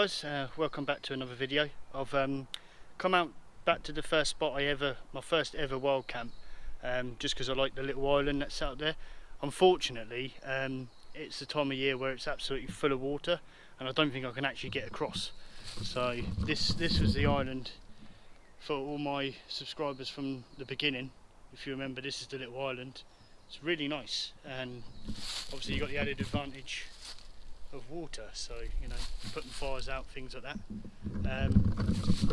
guys, welcome back to another video. I've come out back to the first spot my first ever wild camp, just because I like the little island that's out there. Unfortunately, it's the time of year where it's absolutely full of water and I don't think I can actually get across. So this was the island for all my subscribers from the beginning. If you remember, this is the little island. It's really nice, and obviously you've got the added advantage of water, so you know, putting fires out, things like that.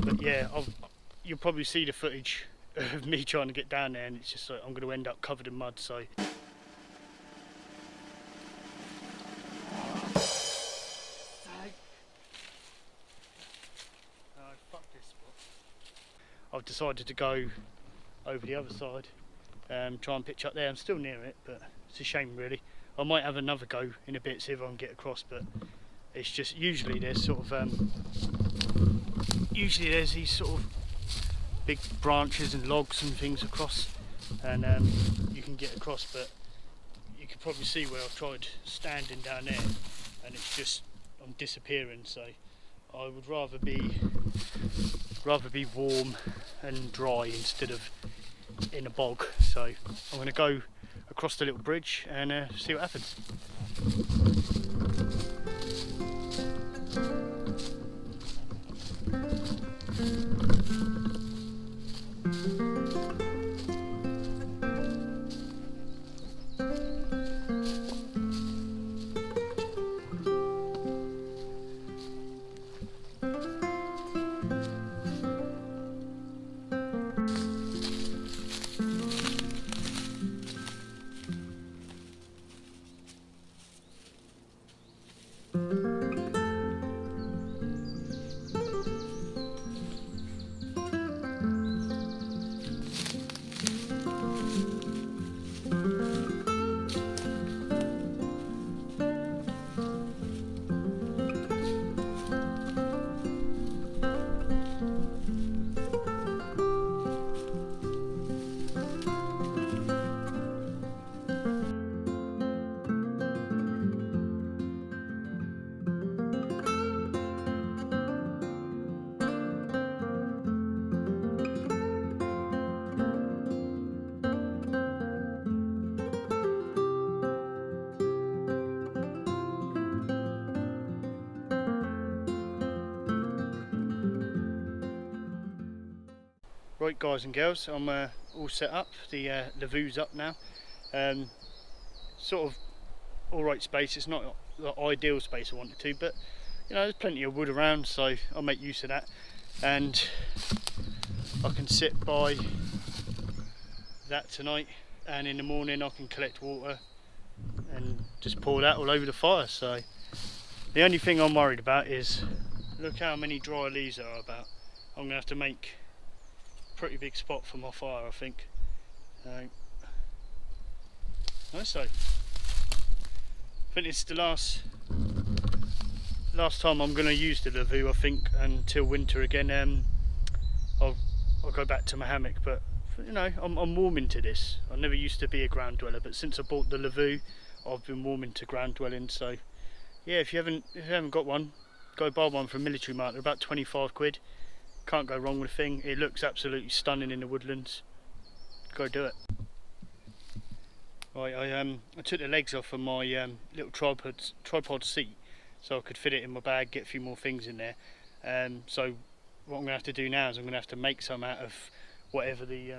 But yeah, you'll probably see the footage of me trying to get down there, and it's just like I'm going to end up covered in mud. So fuck this spot. I've decided to go over the other side, try and pitch up there. I'm still near it, but it's a shame really. I might have another go in a bit, see if I can get across, but it's just usually there's sort of usually there's these sort of big branches and logs and things across, and you can get across, but you can probably see where I've tried standing down there and it's just, I'm disappearing. So I would rather be warm and dry instead of in a bog. So I'm going to go across the little bridge and see what happens. Right guys and girls, I'm all set up. The Lavvu's up now. Sort of alright space. It's not the ideal space I wanted to, but you know, there's plenty of wood around, so I'll make use of that. And I can sit by that tonight, and in the morning I can collect water and just pour that all over the fire. So the only thing I'm worried about is, look how many dry leaves there are about. I'm going to have to make pretty big spot for my fire, I think. So I think it's the last time I'm going to use the Lavvu, I think, until winter again. I'll go back to my hammock, but you know, I'm warming to this. I never used to be a ground dweller, but since I bought the Lavvu, I've been warming to ground dwelling. So yeah, if you haven't got one, go buy one from Military Mart. They're about 25 quid. Can't go wrong with a thing. It looks absolutely stunning in the woodlands. Go do it. Right, I took the legs off of my little tripod seat so I could fit it in my bag, get a few more things in there. So what I'm going to have to do now is I'm going to have to make some out of whatever the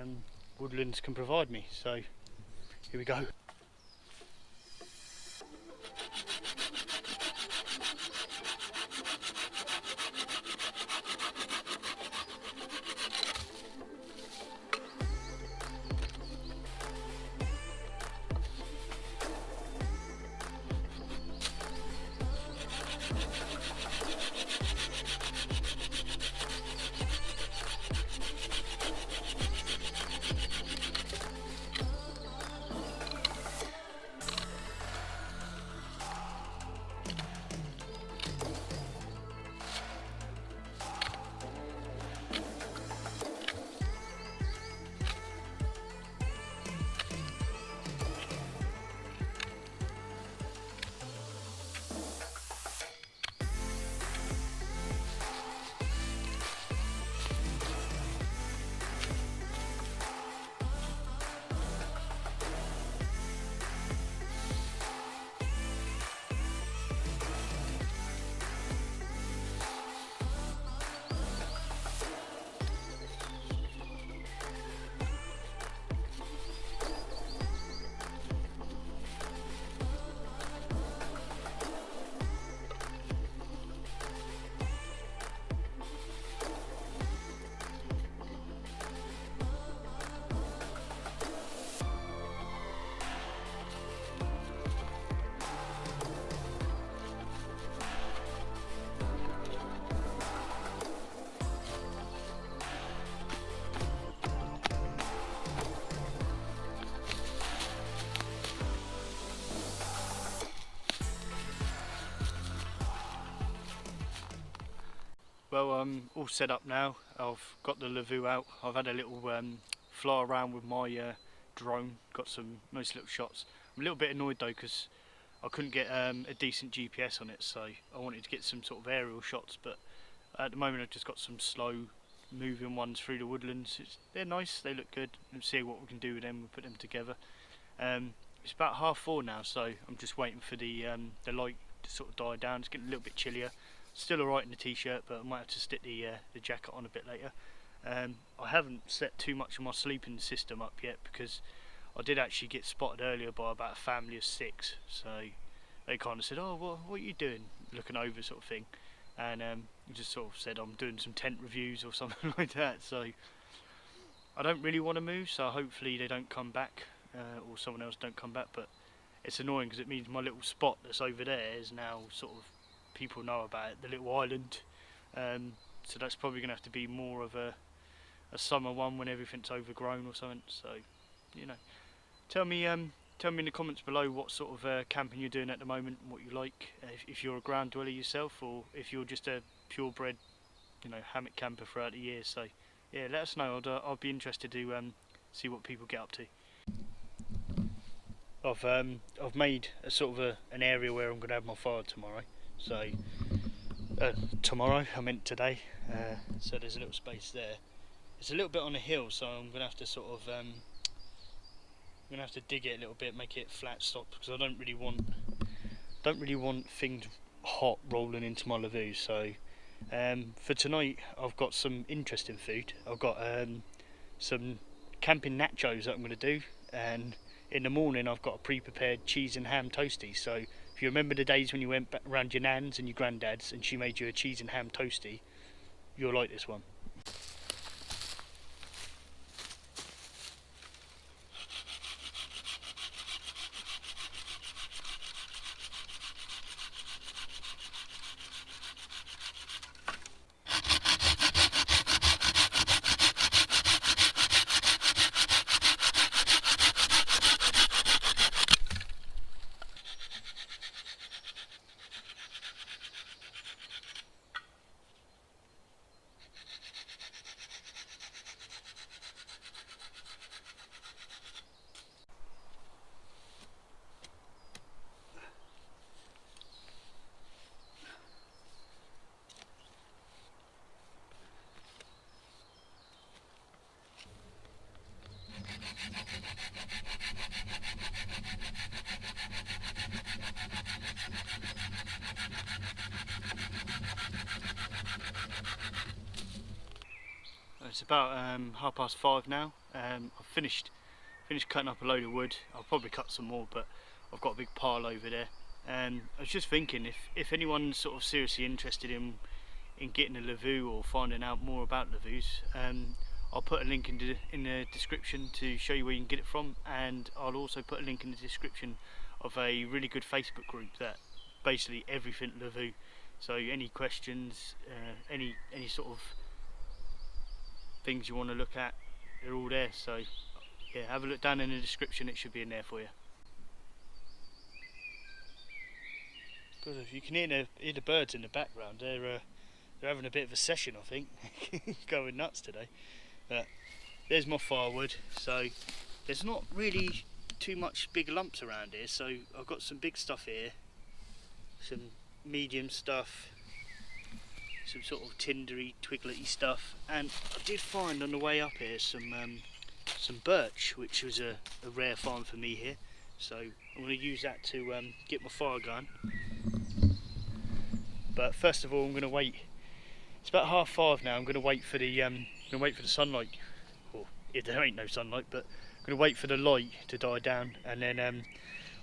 woodlands can provide me. So here we go. Well, I'm all set up now. I've got the Lavvu out. I've had a little fly around with my drone, got some nice little shots. I'm a little bit annoyed though because I couldn't get a decent GPS on it, so I wanted to get some sort of aerial shots, but at the moment I've just got some slow moving ones through the woodlands. They're nice, they look good. We'll see what we can do with them. We'll put them together. It's about 4:30 now, so I'm just waiting for the light to sort of die down. It's getting a little bit chillier. Still alright in the t-shirt, but I might have to stick the jacket on a bit later. I haven't set too much of my sleeping system up yet because I did actually get spotted earlier by about a family of 6, so they kind of said, "Oh, what are you doing?" looking over sort of thing, and just sort of said I'm doing some tent reviews or something like that. So I don't really want to move, so hopefully they don't come back, or someone else don't come back. But it's annoying because it means my little spot that's over there is now sort of, people know about it, the little island, so that's probably going to have to be more of a summer one when everything's overgrown or something. So, you know, tell me in the comments below what sort of camping you're doing at the moment and what you like, if you're a ground dweller yourself or if you're just a purebred, you know, hammock camper throughout the year. So yeah, let us know. I'll be interested to see what people get up to. I've made a sort of an area where I'm going to have my fire tomorrow. So tomorrow, I meant today. So there's a little space there. It's a little bit on a hill, so I'm going to have to sort of I'm going to have to dig it a little bit, make it flat stop, because I don't really want things hot rolling into my Lavvu. So for tonight, I've got some interesting food. I've got some camping nachos that I'm going to do, and in the morning I've got a pre-prepared cheese and ham toasty. So if you remember the days when you went back around your nan's and your granddad's and she made you a cheese and ham toasty, you'll like this one. It's about 5:30 now. I've finished cutting up a load of wood. I'll probably cut some more, but I've got a big pile over there. I was just thinking, if anyone's sort of seriously interested in getting a Lavvu or finding out more about Lavvus, I'll put a link in the description to show you where you can get it from, and I'll also put a link in the description of a really good Facebook group that basically everything Lavvu. So any questions, any sort of things you want to look at, they're all there. So yeah, have a look down in the description, it should be in there for you. Because if you can hear the birds in the background, they're having a bit of a session, I think. Going nuts today. But there's my firewood. So there's not really too much big lumps around here, so I've got some big stuff here, some medium stuff, some sort of tindery, twigglety stuff, and I did find on the way up here some birch, which was a rare find for me here. So I'm going to use that to get my fire going. But first of all, I'm going to wait. It's about 5:30 now. I'm going to wait for the sunlight. Well, there ain't no sunlight, but I'm going to wait for the light to die down, and then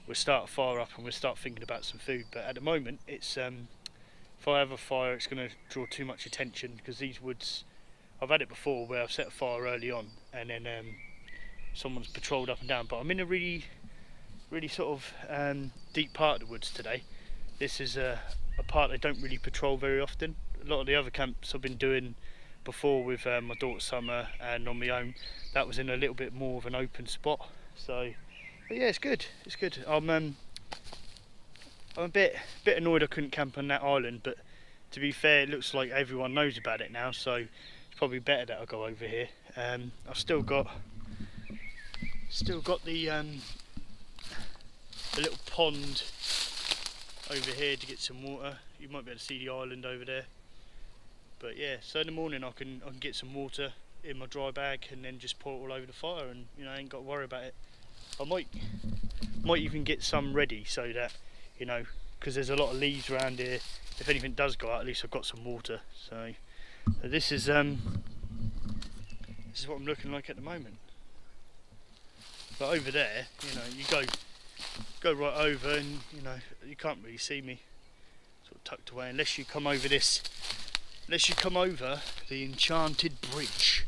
we'll start a fire up and we'll start thinking about some food. But at the moment, it's if I have a fire, it's going to draw too much attention, because these woods, I've had it before where I've set a fire early on and then someone's patrolled up and down. But I'm in a really sort of deep part of the woods today. This is a part I don't really patrol very often. A lot of the other camps I've been doing before with my daughter Summer and on my own, that was in a little bit more of an open spot. So, but yeah, it's good. It's good. I'm a bit annoyed I couldn't camp on that island, but to be fair, it looks like everyone knows about it now, so it's probably better that I go over here. I've still got the little pond over here to get some water. You might be able to see the island over there. But yeah, so in the morning I can get some water in my dry bag and then just pour it all over the fire, and you know, I ain't got to worry about it. I might even get some ready so that, you know, because there's a lot of leaves around here, if anything does go out, at least I've got some water. So this is what I'm looking like at the moment. But over there, you know, you go right over and you know, you can't really see me, sort of tucked away, unless you come over this, unless you come over the enchanted bridge.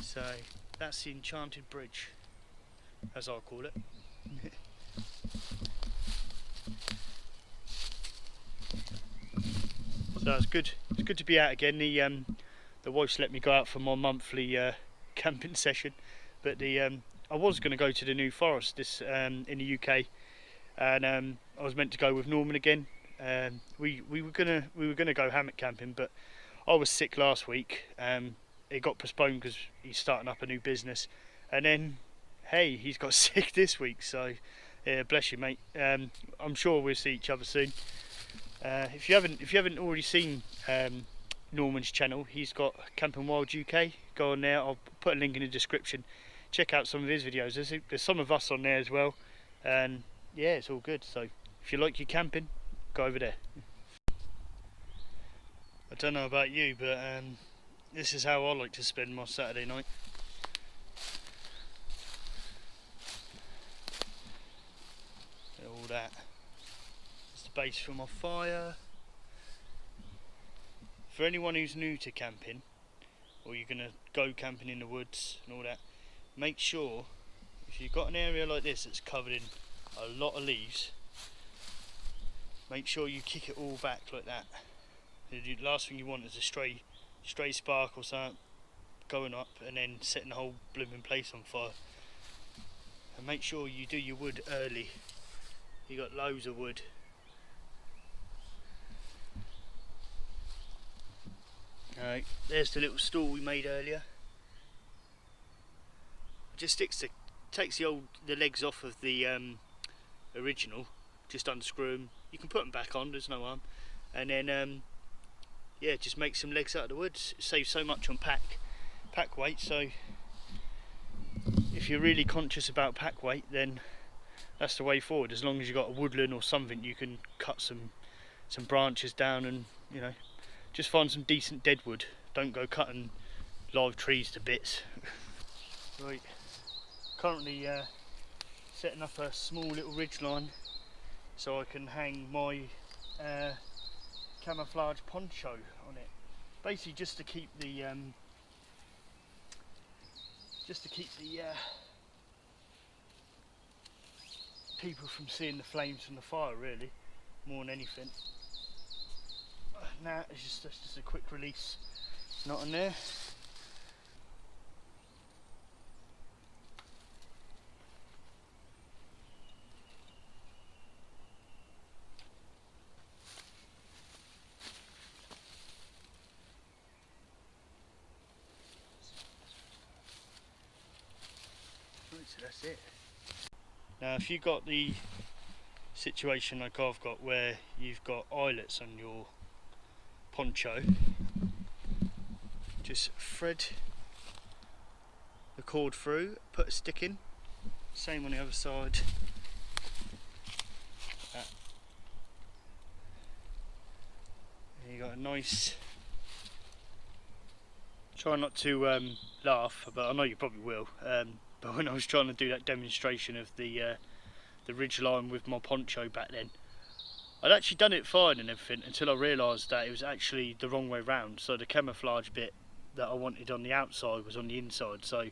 So that's the enchanted bridge, as I'll call it. So it's good to be out again. The wife's let me go out for my monthly camping session, but I was going to go to the New Forest in the UK, and I was meant to go with Norman again. We were gonna go hammock camping, but I was sick last week. It got postponed because he's starting up a new business, and then hey, he's got sick this week. So yeah, bless you, mate. I'm sure we'll see each other soon. If you haven't already seen Norman's channel, he's got Camping Wild UK. Go on there. I'll put a link in the description. Check out some of his videos. There's some of us on there as well, and yeah, it's all good. So if you like your camping, go over there. I don't know about you, but this is how I like to spend my Saturday night. All that. That's the base for my fire. For anyone who's new to camping, or you're gonna go camping in the woods and all that, make sure if you've got an area like this that's covered in a lot of leaves, make sure you kick it all back like that. The last thing you want is a stray spark or something going up and then setting the whole blooming place on fire. And make sure you do your wood early. You got loads of wood. Alright, there's the little stall we made earlier. It just takes the legs off of the original, just unscrew them. You can put them back on, there's no harm. And then yeah, just make some legs out of the wood. It saves so much on pack weight. So if you're really conscious about pack weight, then that's the way forward. As long as you've got a woodland or something, you can cut some branches down and, you know, just find some decent dead wood. Don't go cutting live trees to bits. Right, currently setting up a small little ridge line so I can hang my camouflage poncho on it. Basically just to keep the people from seeing the flames from the fire, really, more than anything. Now it's just a quick release, not in there. So that's it. Now if you've got the situation like I've got, where you've got eyelets on your poncho, just thread the cord through, put a stick in, same on the other side. And you got a nice, try not to laugh, but I know you probably will, but when I was trying to do that demonstration of the ridge line with my poncho back then, I'd actually done it fine and everything until I realised that it was actually the wrong way round. So the camouflage bit that I wanted on the outside was on the inside, so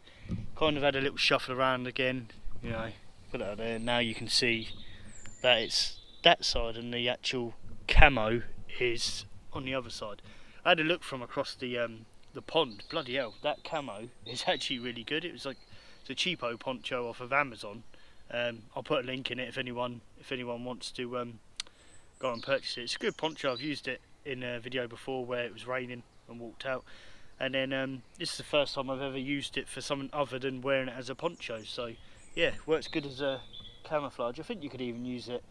kind of had a little shuffle around again, you know, put that there. Now you can see that it's that side and the actual camo is on the other side. I had a look from across the pond. Bloody hell, that camo is actually really good. It was like, it's a cheapo poncho off of Amazon. I'll put a link in it if anyone wants to go and purchase it. It's a good poncho. I've used it in a video before where it was raining and walked out. And then this is the first time I've ever used it for something other than wearing it as a poncho. So yeah, works good as a camouflage. I think you could even use it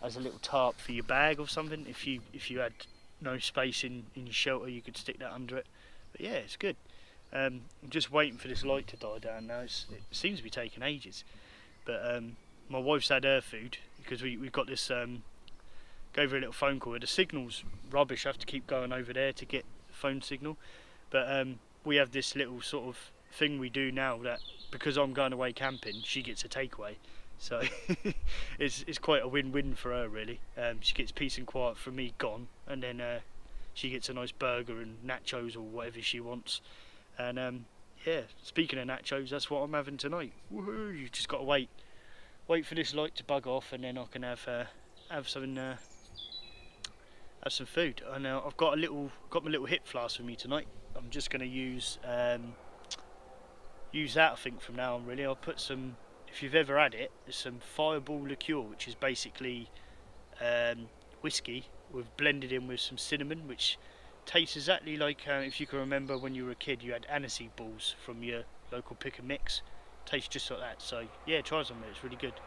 as a little tarp for your bag or something. If you had no space in your shelter, you could stick that under it. But yeah, it's good. I'm just waiting for this light to die down now. It seems to be taking ages. But my wife's had her food because we've got this. Gave her a little phone call. The signal's rubbish. I have to keep going over there to get the phone signal. But we have this little sort of thing we do now that because I'm going away camping, she gets a takeaway. So it's quite a win-win for her really. She gets peace and quiet from me gone, and then she gets a nice burger and nachos or whatever she wants. And yeah, speaking of nachos, that's what I'm having tonight. Woohoo! You just got to wait for this light to bug off, and then I can have some food. And I've got my little hip flask with me tonight. I'm just going to use that I think from now on really. I'll put some, if you've ever had it, there's some Fireball liqueur, which is basically whiskey with blended in with some cinnamon, which tastes exactly like if you can remember when you were a kid you had aniseed balls from your local pick and mix. Tastes just like that. So yeah, try some of it, it's really good.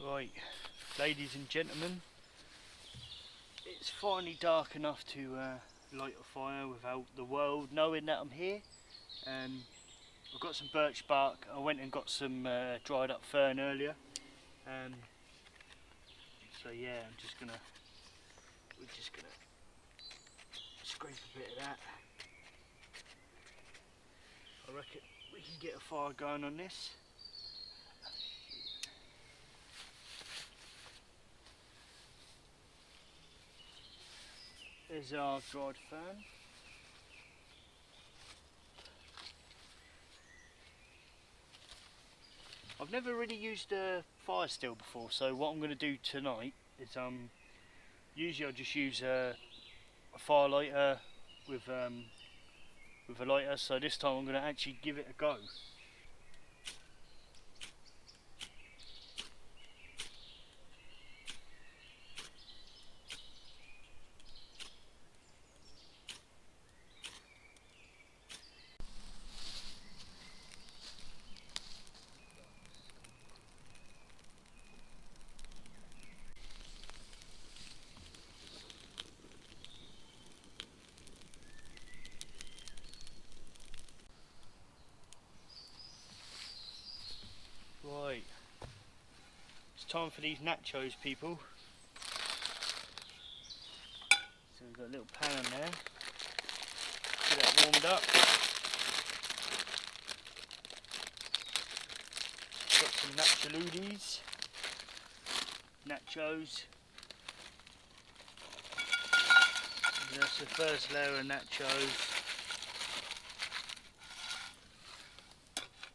Right, ladies and gentlemen, it's finally dark enough to light a fire without the world knowing that I'm here. I've got some birch bark. I went and got some dried up fern earlier. So yeah, we're just gonna scrape a bit of that. I reckon we can get a fire going on this. There's our dried fern. I've never really used a fire still before, so what I'm going to do tonight is usually I just use a fire lighter with a lighter. So this time I'm going to actually give it a go. Right, it's time for these nachos, people. So we've got a little pan on there. Get that warmed up. Got some nachos. And that's the first layer of nachos.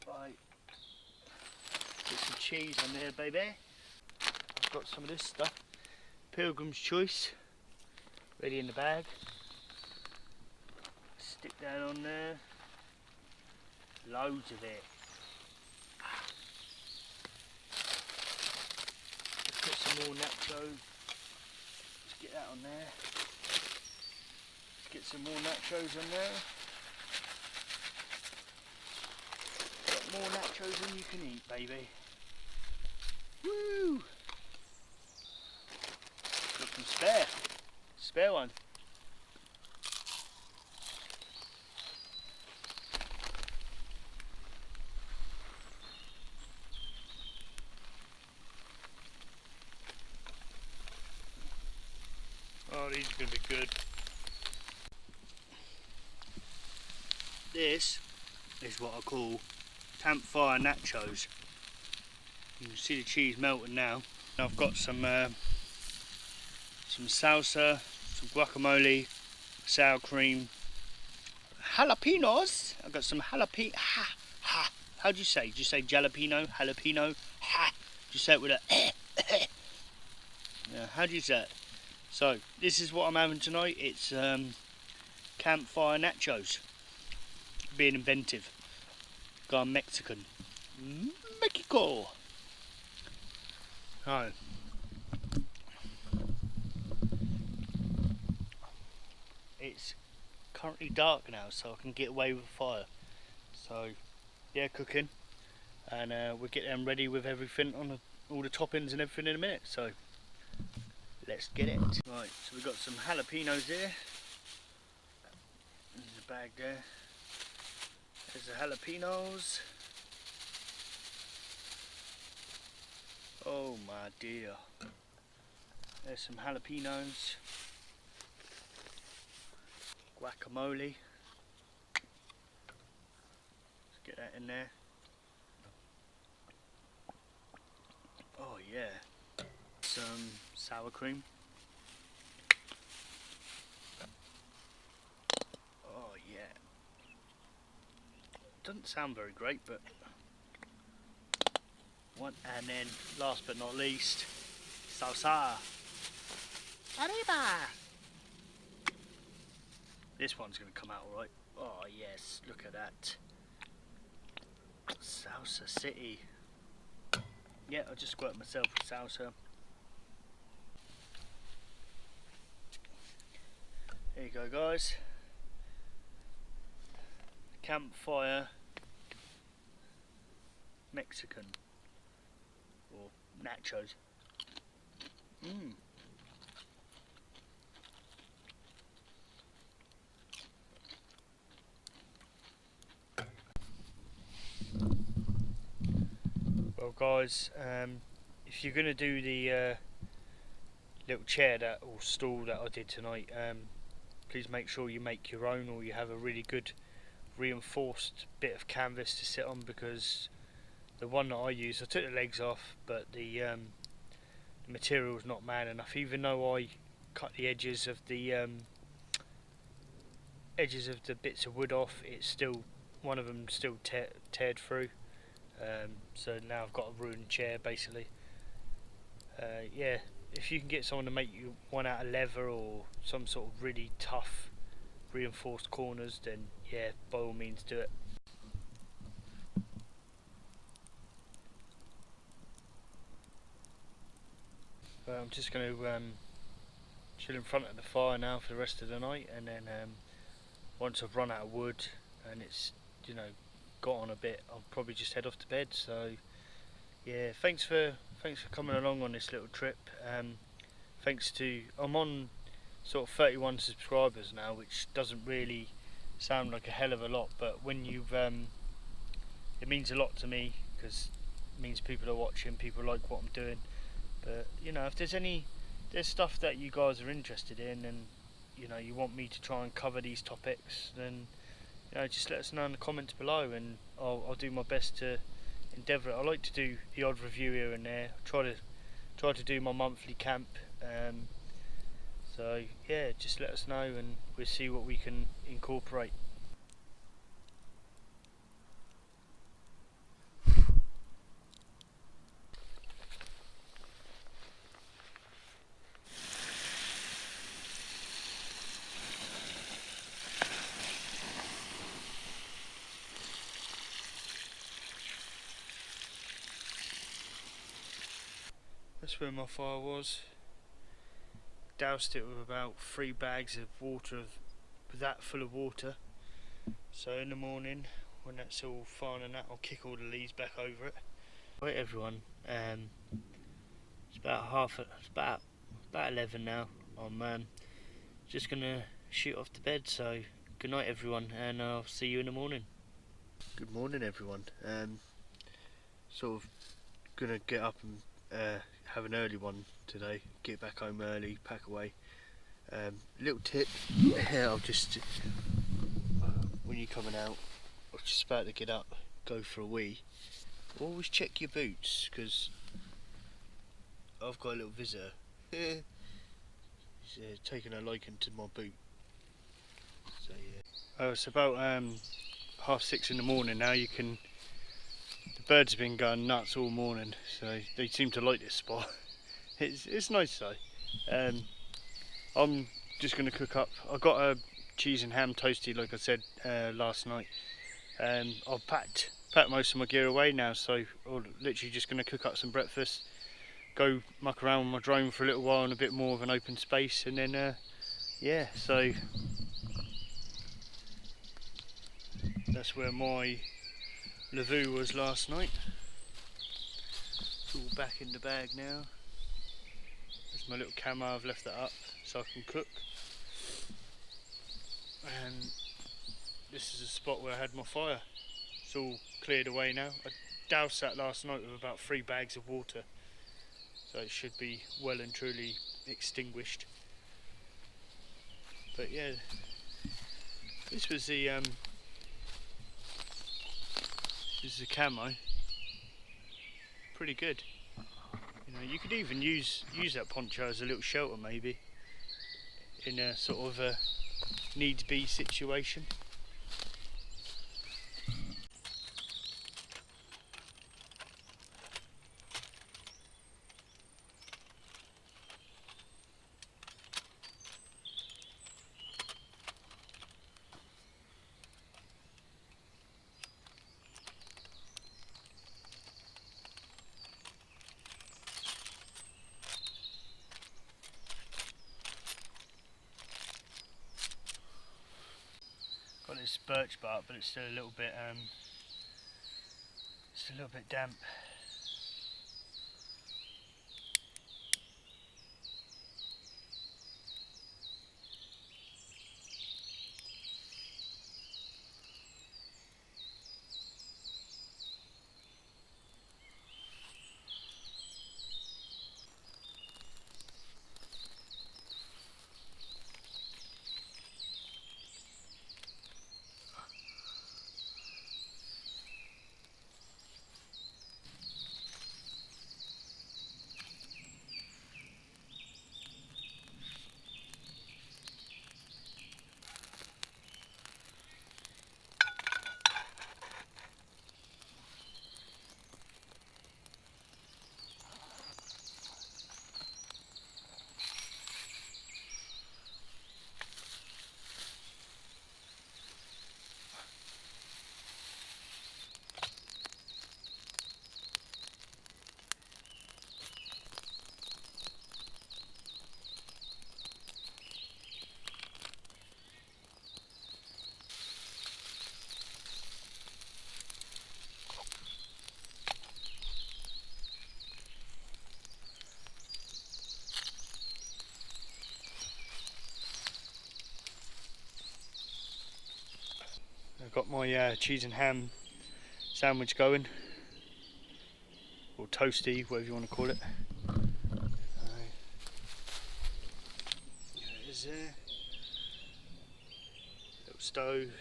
Right. Get some cheese on there, baby. I've got some of this stuff. Pilgrim's Choice. ready in the bag. Stick that on there. Loads of it. Let's put some more nachos. Let's get that on there. Let's get some more nachos on there. Got more nachos than you can eat, baby. Woo! Got some spare one. Oh, these are going to be good. This is what I call campfire nachos. You can see the cheese melting now. I've got some salsa, some guacamole, sour cream, jalapenos. I've got some jalapeno. How do you say? Do you say jalapeno? Jalapeno? Ha. Do you say it with a? Yeah, how do you say it? So this is what I'm having tonight. It's campfire nachos. Being inventive. Gone Mexican. Mexico. Oh. It's currently dark now, so I can get away with fire. So yeah, cooking, and we'll get them ready with everything on all the toppings and everything in a minute. So let's get it. Right, so we've got some jalapenos here. There's a bag there. There's the jalapenos. Oh my dear. There's some jalapenos. Guacamole. Let's get that in there. Oh yeah. Some sour cream. Oh yeah. Doesn't sound very great, but one, and then last but not least, salsa. Arriba! This one's going to come out alright. Oh yes, look at that. Salsa City. Yeah, I just got myself a salsa. There you go, guys. Campfire Mexican or nachos. Well, guys, if you're going to do the little chair that or stool that I did tonight, please make sure you make your own, or you have a really good reinforced bit of canvas to sit on, because the one that I used, I took the legs off, but the material is not man enough. Even though I cut the edges of the bits of wood off, it's still, one of them still teared through. So now I've got a ruined chair basically. Yeah, if you can get someone to make you one out of leather or some sort of really tough reinforced corners, then yeah, by all means do it. Well, I'm just going to chill in front of the fire now for the rest of the night, and then once I've run out of wood and it's, you know, got on a bit, I'll probably just head off to bed. So yeah, thanks for coming along on this little trip. Thanks to, I'm on sort of 31 subscribers now, which doesn't really sound like a hell of a lot, but when you've it means a lot to me, because it means people are watching, people like what I'm doing. But you know, if there's stuff that you guys are interested in, and you know, you want me to try and cover these topics, then you know, just let us know in the comments below, and I'll do my best to endeavour it. I like to do the odd review here and there. Try to do my monthly camp. So yeah, just let us know and we'll see what we can incorporate. That's where my fire was. Doused it with about 3 bags of water, with that full of water. So in the morning, when that's all fine and that, I'll kick all the leaves back over it. Right everyone, it's about 11 now. I'm just gonna shoot off to bed, so good night everyone, and I'll see you in the morning. Good morning everyone. Sort of gonna get up and have an early one today, get back home early, pack away. Little tip, I'll just, when you're coming out, or just about to get up, go for a wee, always check your boots, because I've got a little visitor. He's taking a liking to my boot. So yeah. It's about 6:30 in the morning now. The birds have been going nuts all morning, so they seem to like this spot. It's nice though. I'm just going to cook up. I got a cheese and ham toasty, like I said last night. I've packed most of my gear away now, so I'm literally just going to cook up some breakfast, go muck around with my drone for a little while in a bit more of an open space, and then yeah, so that's where my Lavvu was last night. It's all back in the bag now. There's my little camo, I've left that up so I can cook. And this is a spot where I had my fire. It's all cleared away now. I doused that last night with about 3 bags of water, so it should be well and truly extinguished. But yeah, this was the camo. Pretty good. You know, you could even use that poncho as a little shelter maybe, in a sort of a needs be situation. Got this birch bark, but it's still a little bit damp. I've got my cheese and ham sandwich going, or toasty, whatever you want to call it. There it is there. Little stove.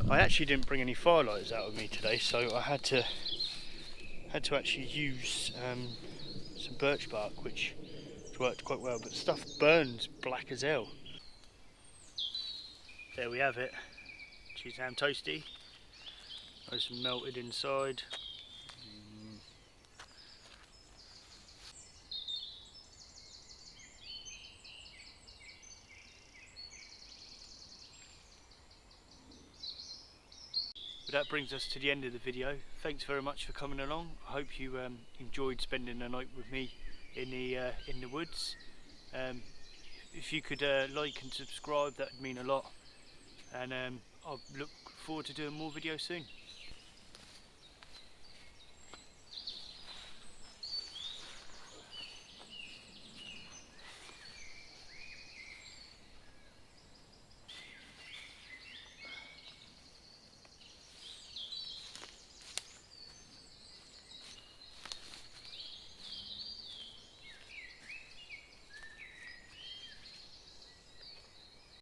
I actually didn't bring any firelighters out with me today, so I had to actually use some birch bark, which worked quite well, but stuff burns black as hell. There we have it, cheese and ham toasty, nice and melted inside. But that brings us to the end of the video. Thanks very much for coming along. I hope you enjoyed spending the night with me in the woods. If you could like and subscribe, that would mean a lot. And I'll look forward to doing more videos soon.